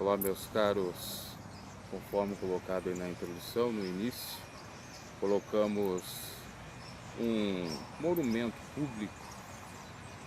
Olá, meus caros, conforme colocado aí na introdução, no início, colocamos um monumento público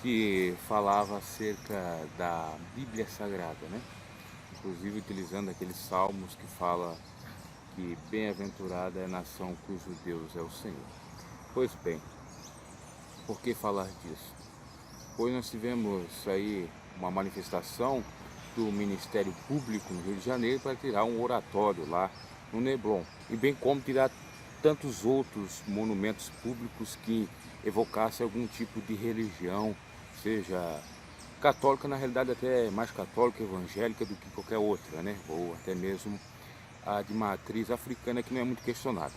que falava acerca da Bíblia Sagrada, né? Inclusive utilizando aqueles salmos que fala que bem-aventurada é a nação cujo Deus é o Senhor. Pois bem, por que falar disso? Pois nós tivemos aí uma manifestação do Ministério Público no Rio de Janeiro para tirar um oratório lá no Neblon, e bem como tirar tantos outros monumentos públicos que evocassem algum tipo de religião, seja católica, na realidade até mais católica, evangélica do que qualquer outra, né? Ou até mesmo a de matriz africana, que não é muito questionada.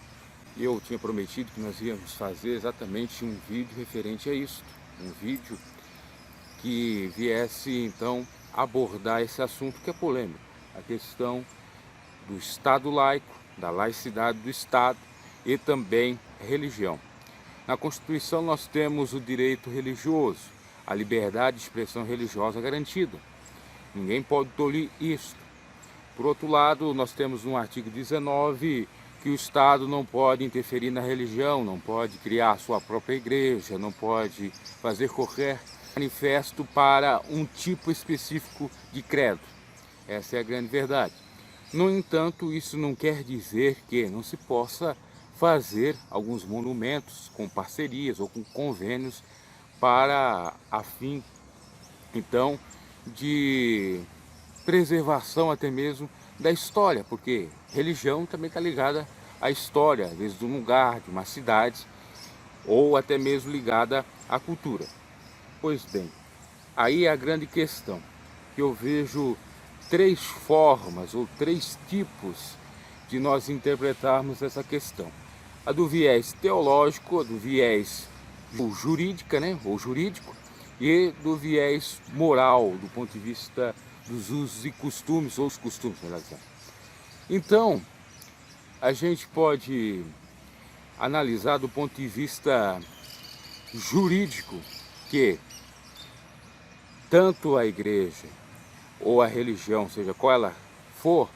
Eu tinha prometido que nós íamos fazer exatamente um vídeo referente a isso, um vídeo que viesse então abordar esse assunto que é polêmico, a questão do Estado laico, da laicidade do Estado e também religião. Na Constituição nós temos o direito religioso, a liberdade de expressão religiosa garantida. Ninguém pode tolir isso. Por outro lado, nós temos no artigo 19 que o Estado não pode interferir na religião, não pode criar sua própria igreja, não pode fazer qualquer manifesto para um tipo específico de credo. Essa é a grande verdade. No entanto, isso não quer dizer que não se possa fazer alguns monumentos com parcerias ou com convênios para a fim, então, de preservação até mesmo da história, porque religião também está ligada à história, às vezes de um lugar, de uma cidade, ou até mesmo ligada à cultura. Pois bem, aí é a grande questão, que eu vejo três formas ou três tipos de nós interpretarmos essa questão. A do viés teológico, a do viés jurídica, né, ou jurídico, e do viés moral, do ponto de vista dos usos e costumes, ou os costumes, melhor dizendo. Então, a gente pode analisar do ponto de vista jurídico que tanto a igreja ou a religião, seja qual ela for,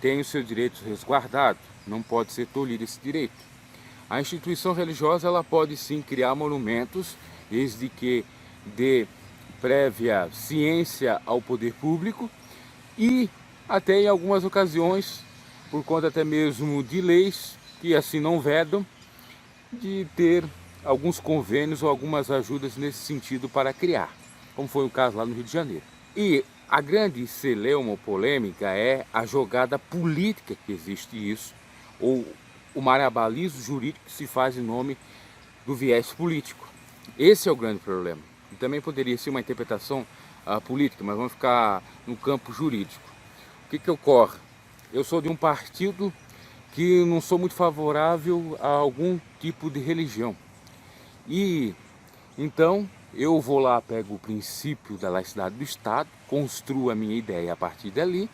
tem os seus direitos resguardados, não pode ser tolhido esse direito. A instituição religiosa ela pode sim criar monumentos, desde que dê prévia ciência ao poder público e até em algumas ocasiões, por conta até mesmo de leis que assim não vedam, de ter alguns convênios ou algumas ajudas nesse sentido para criar, como foi o caso lá no Rio de Janeiro. E a grande celeuma polêmica é a jogada política que existe isso, ou o marabalismo jurídico que se faz em nome do viés político. Esse é o grande problema. E também poderia ser uma interpretação política, mas vamos ficar no campo jurídico. O que ocorre? Eu sou de um partido que não sou muito favorável a algum tipo de religião. E então eu vou lá, pego o princípio da laicidade do Estado, construo a minha ideia a partir dali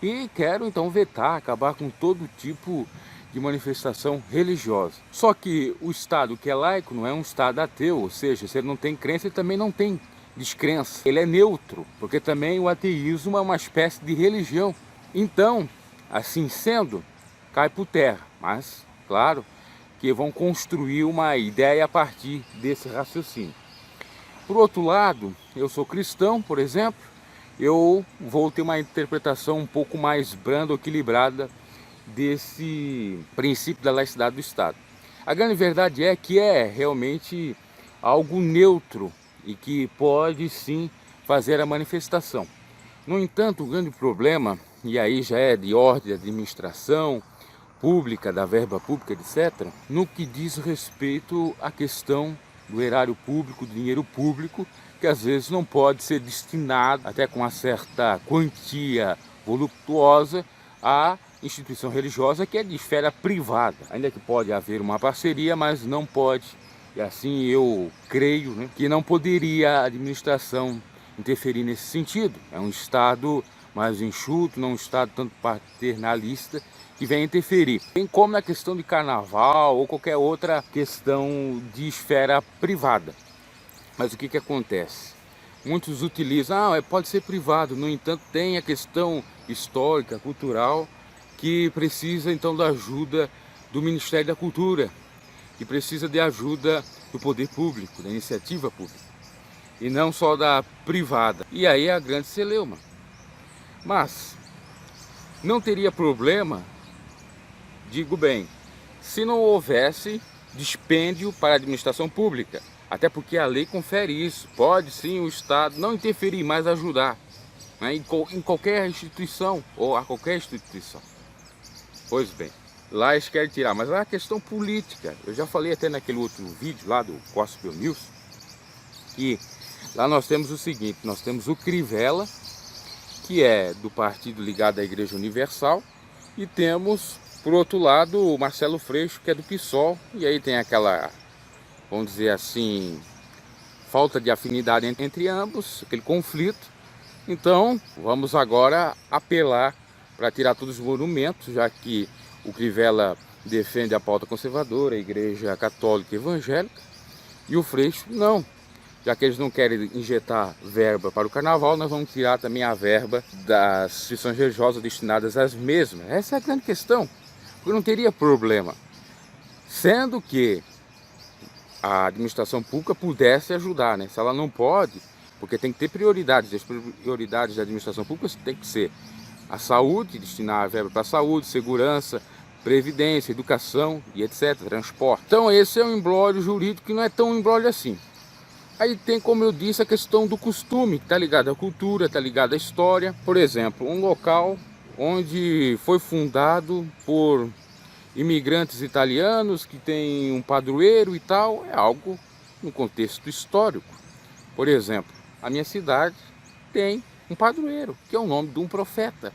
e quero então vetar, acabar com todo tipo de manifestação religiosa. Só que o Estado que é laico não é um Estado ateu, ou seja, se ele não tem crença, ele também não tem descrença. Ele é neutro, porque também o ateísmo é uma espécie de religião. Então, assim sendo, cai por terra. Mas, claro, que vão construir uma ideia a partir desse raciocínio. Por outro lado, eu sou cristão, por exemplo, eu vou ter uma interpretação um pouco mais branda ou equilibrada desse princípio da laicidade do Estado. A grande verdade é que é realmente algo neutro e que pode sim fazer a manifestação. No entanto, o grande problema, e aí já é de ordem de administração pública, da verba pública, etc., no que diz respeito à questão do erário público, do dinheiro público, que às vezes não pode ser destinado, até com uma certa quantia voluptuosa, à instituição religiosa que é de esfera privada. Ainda que pode haver uma parceria, mas não pode, e assim eu creio, né, que não poderia a administração interferir nesse sentido. É um Estado mais enxuto, não um Estado tanto paternalista, que vem interferir. Bem como na questão de carnaval ou qualquer outra questão de esfera privada. Mas o que acontece? muitos utilizam, pode ser privado, no entanto tem a questão histórica, cultural, que precisa então da ajuda do Ministério da Cultura, que precisa de ajuda do poder público, da iniciativa pública, e não só da privada. E aí é a grande celeuma. Mas não teria problema, digo bem, se não houvesse dispêndio para a administração pública, até porque a lei confere isso. Pode sim o Estado não interferir, mas ajudar, né, em qualquer instituição ou a qualquer instituição. Pois bem, lá eles querem tirar, mas é a questão política. Eu já falei até naquele outro vídeo lá do Gospel News, que lá nós temos o seguinte, nós temos o Crivella, que é do partido ligado à Igreja Universal, e temos, por outro lado, o Marcelo Freixo, que é do PSOL, e aí tem aquela, vamos dizer assim, falta de afinidade entre ambos, aquele conflito. Então, vamos agora apelar para tirar todos os monumentos, já que o Crivella defende a pauta conservadora, a Igreja Católica e Evangélica, e o Freixo não. Já que eles não querem injetar verba para o carnaval, nós vamos tirar também a verba das instituições religiosas destinadas às mesmas. Essa é a grande questão, porque não teria problema, sendo que a administração pública pudesse ajudar, né? Se ela não pode, porque tem que ter prioridades, as prioridades da administração pública tem que ser a saúde, destinar a verba para a saúde, segurança, previdência, educação e etc, transporte. Então esse é um imbróglio jurídico que não é tão imbróglio assim. Aí tem, como eu disse, a questão do costume, que está ligado à cultura, está ligado à história. Por exemplo, um local onde foi fundado por imigrantes italianos, que tem um padroeiro e tal, é algo no contexto histórico. Por exemplo, a minha cidade tem um padroeiro, que é o nome de um profeta.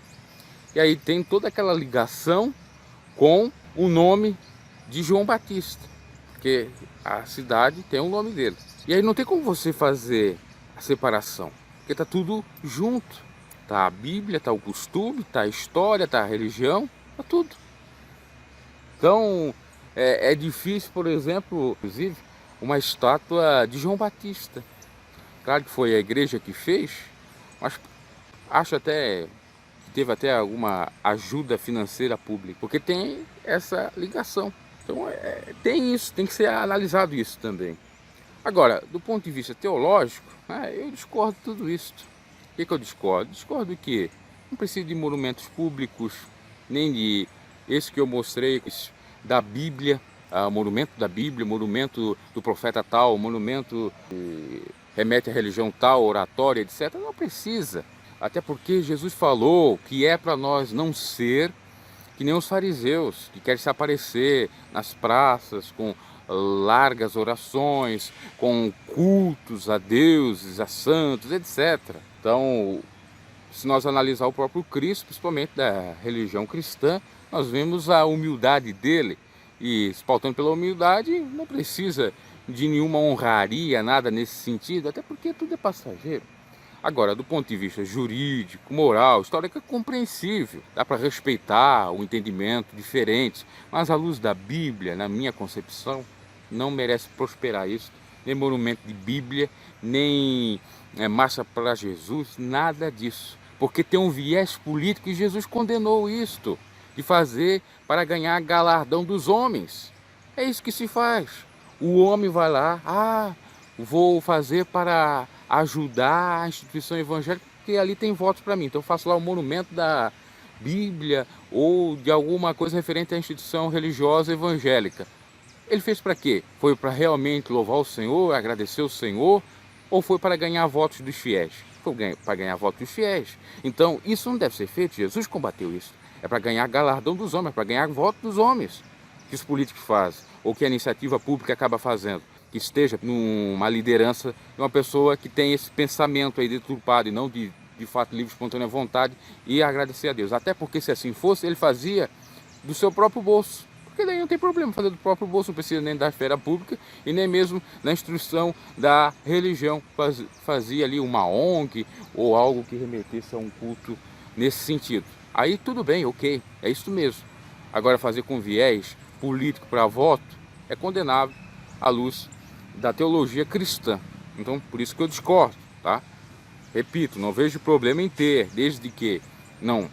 E aí tem toda aquela ligação com o nome de João Batista, porque a cidade tem o nome dele. E aí não tem como você fazer a separação, porque está tudo junto. Está a Bíblia, está o costume, está a história, está a religião, está tudo. Então é difícil, por exemplo, inclusive, uma estátua de João Batista. Claro que foi a igreja que fez, mas acho até que teve até alguma ajuda financeira pública, porque tem essa ligação. Então tem isso, tem que ser analisado isso também. Agora, do ponto de vista teológico, eu discordo de tudo isso. O que eu discordo? Discordo que não precisa de monumentos públicos, nem de esse que eu mostrei, da Bíblia, monumento da Bíblia, monumento do profeta tal, monumento que remete à religião tal, oratória, etc. Não precisa. Até porque Jesus falou que é para nós não ser que nem os fariseus, que querem se aparecer nas praças com largas orações, com cultos a deuses, a santos, etc. Então, se nós analisar o próprio Cristo, principalmente da religião cristã, nós vemos a humildade dele, e se pautando pela humildade, não precisa de nenhuma honraria, nada nesse sentido, até porque tudo é passageiro. Agora, do ponto de vista jurídico, moral, histórico, é compreensível. Dá para respeitar o entendimento diferente, mas à luz da Bíblia, na minha concepção, não merece prosperar isso. Nem monumento de Bíblia, nem marcha para Jesus, nada disso. Porque tem um viés político e Jesus condenou isto, de fazer para ganhar galardão dos homens. É isso que se faz. O homem vai lá, vou fazer para ajudar a instituição evangélica, porque ali tem votos para mim. Então eu faço lá o monumento da Bíblia ou de alguma coisa referente à instituição religiosa evangélica. Ele fez para quê? Foi para realmente louvar o Senhor, agradecer o Senhor, ou foi para ganhar votos dos fiéis? Foi para ganhar votos dos fiéis. Então isso não deve ser feito. Jesus combateu isso. É para ganhar galardão dos homens, é para ganhar voto dos homens, que os políticos fazem, ou que a iniciativa pública acaba fazendo. Que esteja numa liderança de uma pessoa que tem esse pensamento aí deturpado e não de fato livre, espontânea vontade, e agradecer a Deus. Até porque se assim fosse, ele fazia do seu próprio bolso. Porque daí não tem problema fazer do próprio bolso, não precisa nem da esfera pública e nem mesmo na instrução da religião. Fazia ali uma ONG ou algo que remetesse a um culto nesse sentido. Aí tudo bem, ok, é isso mesmo. Agora fazer com viés político para voto é condenável à luz da teologia cristã. Então, por isso que eu discordo, tá? Repito, não vejo problema em ter, desde que não,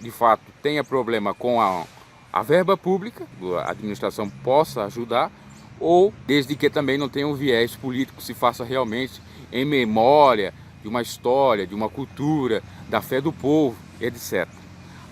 de fato, tenha problema com a verba pública, a administração possa ajudar, ou desde que também não tenha um viés político, se faça realmente em memória de uma história, de uma cultura, da fé do povo, etc.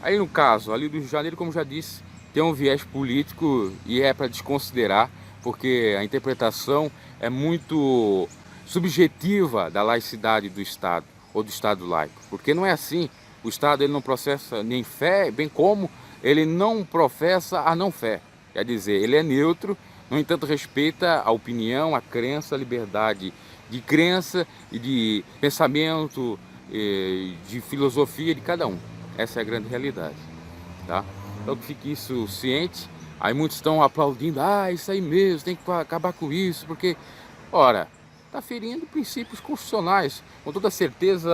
Aí no caso, ali do Rio de Janeiro, como já disse, tem um viés político e é para desconsiderar, porque a interpretação é muito subjetiva da laicidade do Estado, ou do Estado laico, porque não é assim. O Estado ele não processa nem fé, bem como ele não professa a não fé. Quer dizer, ele é neutro, no entanto respeita a opinião, a crença, a liberdade de crença e de pensamento, de filosofia de cada um. Essa é a grande realidade, tá? Então que fique isso ciente. Aí muitos estão aplaudindo, isso aí mesmo, tem que acabar com isso, porque, ora, está ferindo princípios constitucionais. Com toda certeza,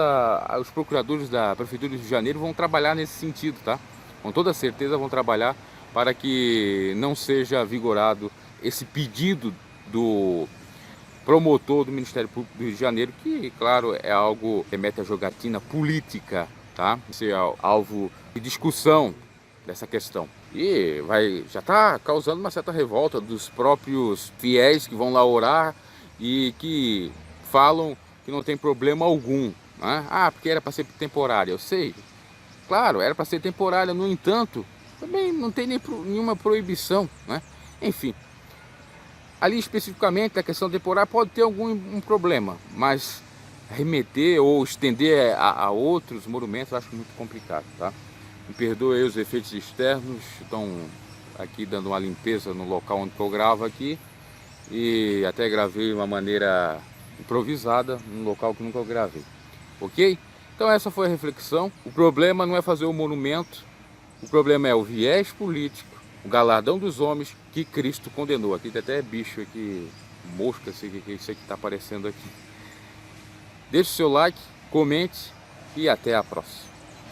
os procuradores da Prefeitura do Rio de Janeiro vão trabalhar nesse sentido, tá? Com toda certeza vão trabalhar para que não seja vigorado esse pedido do promotor do Ministério Público do Rio de Janeiro, que, claro, é algo que remete à jogatina política, tá? Esse é alvo de discussão dessa questão. E já está causando uma certa revolta dos próprios fiéis que vão lá orar e que falam que não tem problema algum, né? Porque era para ser temporária. Eu sei, claro, era para ser temporária, no entanto, também não tem nenhuma proibição, né? Enfim, ali especificamente a questão temporária pode ter algum problema, mas remeter ou estender a outros monumentos eu acho muito complicado, tá? Me perdoe aí os efeitos externos, estão aqui dando uma limpeza no local onde eu gravo aqui, e até gravei de uma maneira improvisada num local que nunca gravei, ok? Então essa foi a reflexão. O problema não é fazer o monumento, o problema é o viés político, o galardão dos homens que Cristo condenou. Aqui tem até bicho aqui, mosca, sei que é isso aqui que está aparecendo aqui. Deixe o seu like, comente e até a próxima.